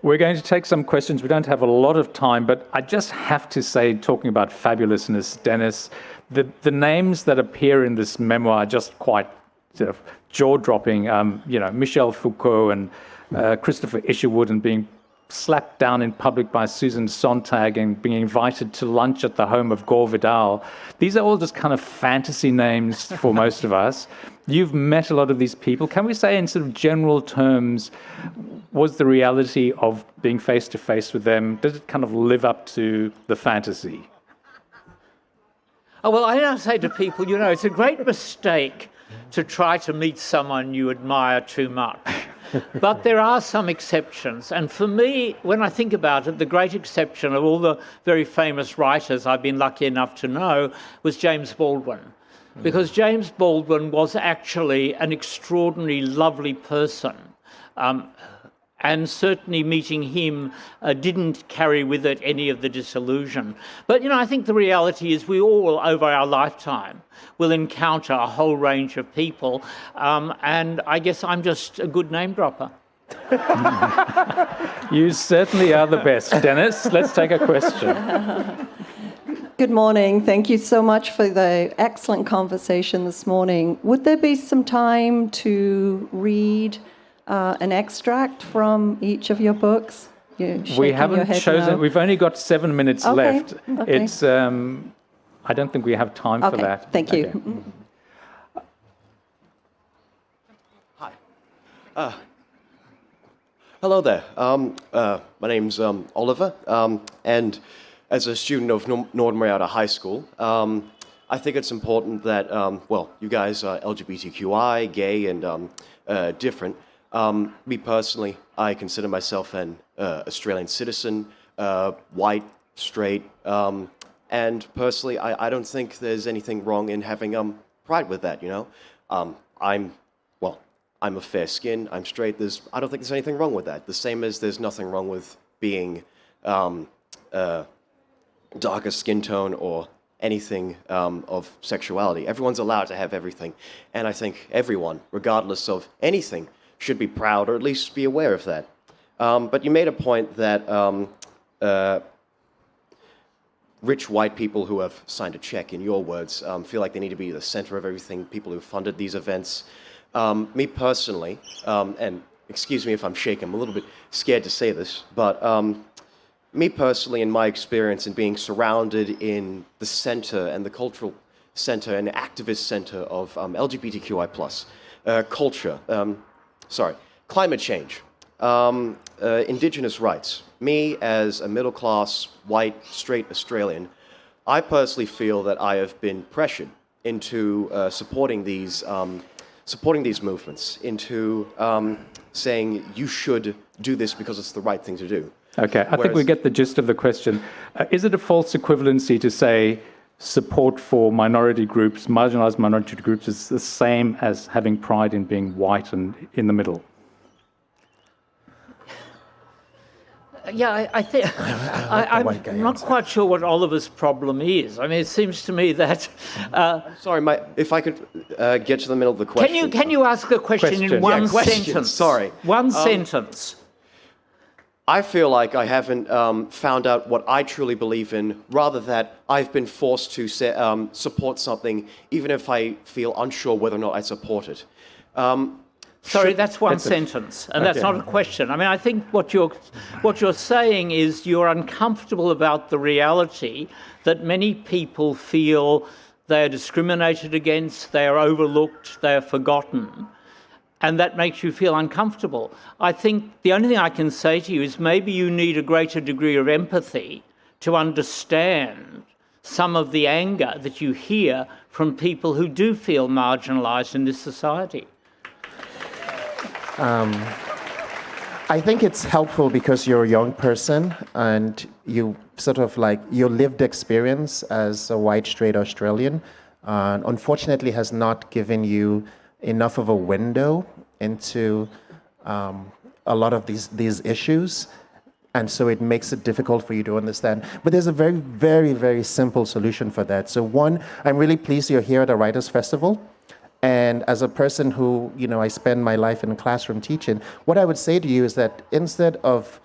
We're going to take some questions. We don't have a lot of time, but I just have to say, talking about fabulousness, Dennis, the names that appear in this memoir are just quite sort of jaw-dropping. Michel Foucault and Christopher Isherwood, and being slapped down in public by Susan Sontag and being invited to lunch at the home of Gore Vidal. These are all just kind of fantasy names for most of us. You've met a lot of these people. Can we say in sort of general terms, was the reality of being face-to-face with them, did it kind of live up to the fantasy? Oh, well, I now say to people, it's a great mistake to try to meet someone you admire too much. But there are some exceptions. And for me, when I think about it, the great exception of all the very famous writers I've been lucky enough to know was James Baldwin. Because James Baldwin was actually an extraordinarily lovely person. And certainly meeting him didn't carry with it any of the disillusion. But, I think the reality is we all, over our lifetime, will encounter a whole range of people. And I guess I'm just a good name dropper. You certainly are the best. Dennis, let's take a question. Good morning. Thank you so much for the excellent conversation this morning. Would there be some time to read an extract from each of your books? We haven't chosen. No. We've only got 7 minutes left. Okay. It's. I don't think we have time for that. Thank you. Okay. Hi. Hello there. My name's Oliver, and as a student of Northern Marietta High School, I think it's important that, you guys are LGBTQI, gay, and different. Me personally, I consider myself an Australian citizen, white, straight, and personally, I don't think there's anything wrong in having pride with that, I'm a fair skin, I'm straight, I don't think there's anything wrong with that. The same as there's nothing wrong with being darker skin tone or anything of sexuality. Everyone's allowed to have everything, and I think everyone, regardless of anything, should be proud or at least be aware of that. But you made a point that rich white people who have signed a check, in your words, feel like they need to be the center of everything, people who funded these events. Me personally, and excuse me if I'm shaking, I'm a little bit scared to say this, but me personally, in my experience in being surrounded in the center and the cultural center and activist center of LGBTQI+, culture, climate change, indigenous rights. Me, as a middle-class, white, straight Australian, I personally feel that I have been pressured into supporting these movements, into saying you should do this because it's the right thing to do. Okay, I think we get the gist of the question. Is it a false equivalency to say support for minority groups, marginalised minority groups, is the same as having pride in being white and in the middle? Yeah, I think I'm not quite sure what Oliver's problem is. I mean, it seems to me that. Sorry, if I could get to the middle of the question. Can you ask the question in one sentence? Sorry, one sentence. I feel like I haven't found out what I truly believe in, rather that I've been forced to support something, even if I feel unsure whether or not I support it. Sorry, that's one sentence, and that's not a question. I mean, I think what you're saying is you're uncomfortable about the reality that many people feel they are discriminated against, they are overlooked, they are forgotten, and that makes you feel uncomfortable. I think the only thing I can say to you is maybe you need a greater degree of empathy to understand some of the anger that you hear from people who do feel marginalised in this society. I think it's helpful because you're a young person and you sort of like your lived experience as a white, straight Australian, unfortunately has not given you enough of a window into a lot of these issues. And so it makes it difficult for you to understand. But there's a very, very, very simple solution for that. So one, I'm really pleased you're here at the Writers Festival. And as a person who, I spend my life in a classroom teaching, what I would say to you is that instead of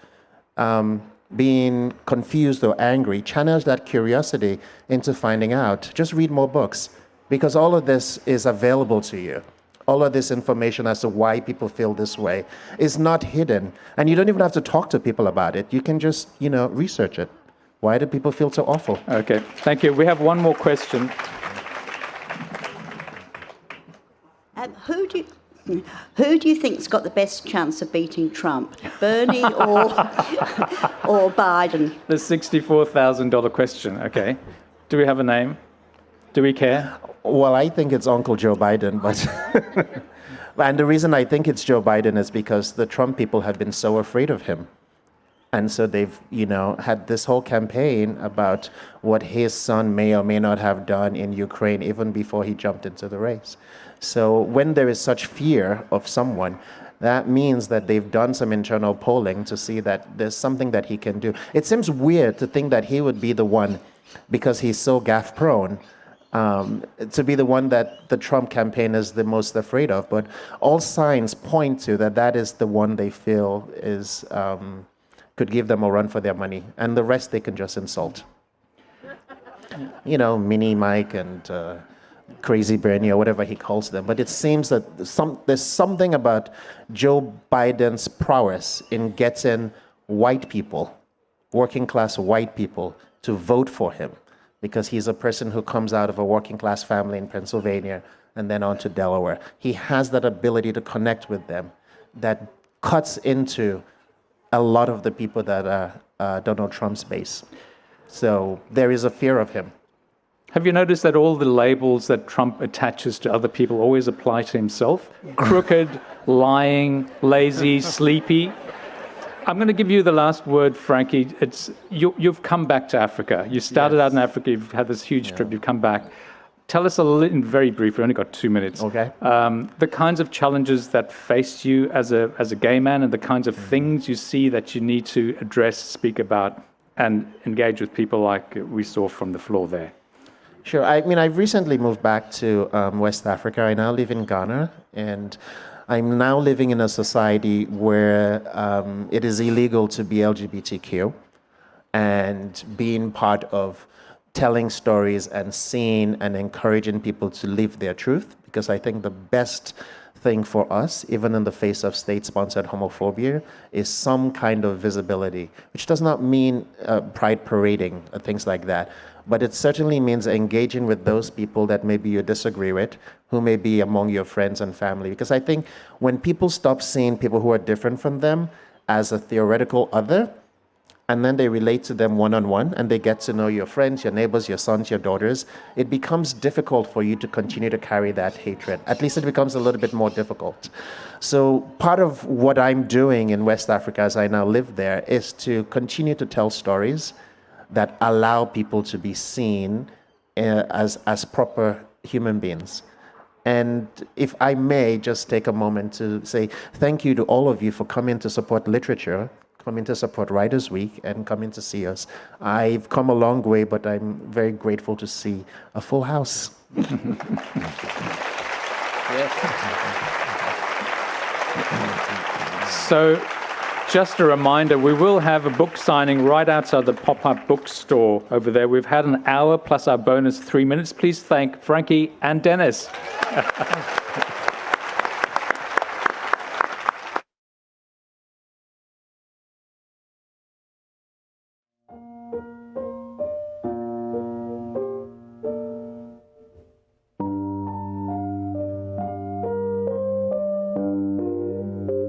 being confused or angry, channel that curiosity into finding out. Just read more books, because all of this is available to you. All of this information as to why people feel this way is not hidden. And you don't even have to talk to people about it. You can just, research it. Why do people feel so awful? Okay, thank you. We have one more question. Who do you think's got the best chance of beating Trump, Bernie or Biden? The $64,000 question. Okay, do we have a name? Do we care? Well, I think it's Uncle Joe Biden, but and the reason I think it's Joe Biden is because the Trump people have been so afraid of him. And so they've, had this whole campaign about what his son may or may not have done in Ukraine even before he jumped into the race. So when there is such fear of someone, that means that they've done some internal polling to see that there's something that he can do. It seems weird to think that he would be the one, because he's so gaffe prone, to be the one that the Trump campaign is the most afraid of. But all signs point to that is the one they feel is could give them a run for their money, and the rest they can just insult. Mini Mike and Crazy Bernie or whatever he calls them. But it seems that there's something about Joe Biden's prowess in getting white people, working class white people, to vote for him, because he's a person who comes out of a working class family in Pennsylvania and then on to Delaware. He has that ability to connect with them that cuts into a lot of the people that are Donald Trump's base. So there is a fear of him. Have you noticed that all the labels that Trump attaches to other people always apply to himself? Crooked, lying, lazy, sleepy. I'm going to give you the last word, Frankie. You've come back to Africa. You started out in Africa. You've had this huge trip. You've come back. Tell us a little, very briefly. Only got 2 minutes. Okay. The kinds of challenges that faced you as a gay man, and the kinds of things you see that you need to address, speak about, and engage with people like we saw from the floor there. Sure. I've recently moved back to West Africa. I now live in Ghana, and I'm now living in a society where it is illegal to be LGBTQ, and being part of telling stories and seeing and encouraging people to live their truth, because I think the best thing for us, even in the face of state-sponsored homophobia, is some kind of visibility, which does not mean pride parading or things like that, but it certainly means engaging with those people that maybe you disagree with, who may be among your friends and family. Because I think when people stop seeing people who are different from them as a theoretical other, and then they relate to them one-on-one, and they get to know your friends, your neighbors, your sons, your daughters, it becomes difficult for you to continue to carry that hatred. At least it becomes a little bit more difficult. So part of what I'm doing in West Africa as I now live there is to continue to tell stories that allow people to be seen as proper human beings. And if I may just take a moment to say thank you to all of you for coming to support literature, coming to support Writers Week, and coming to see us. I've come a long way, but I'm very grateful to see a full house. So, just a reminder, we will have a book signing right outside the pop-up bookstore over there. We've had an hour plus our bonus 3 minutes. Please thank Frankie and Dennis.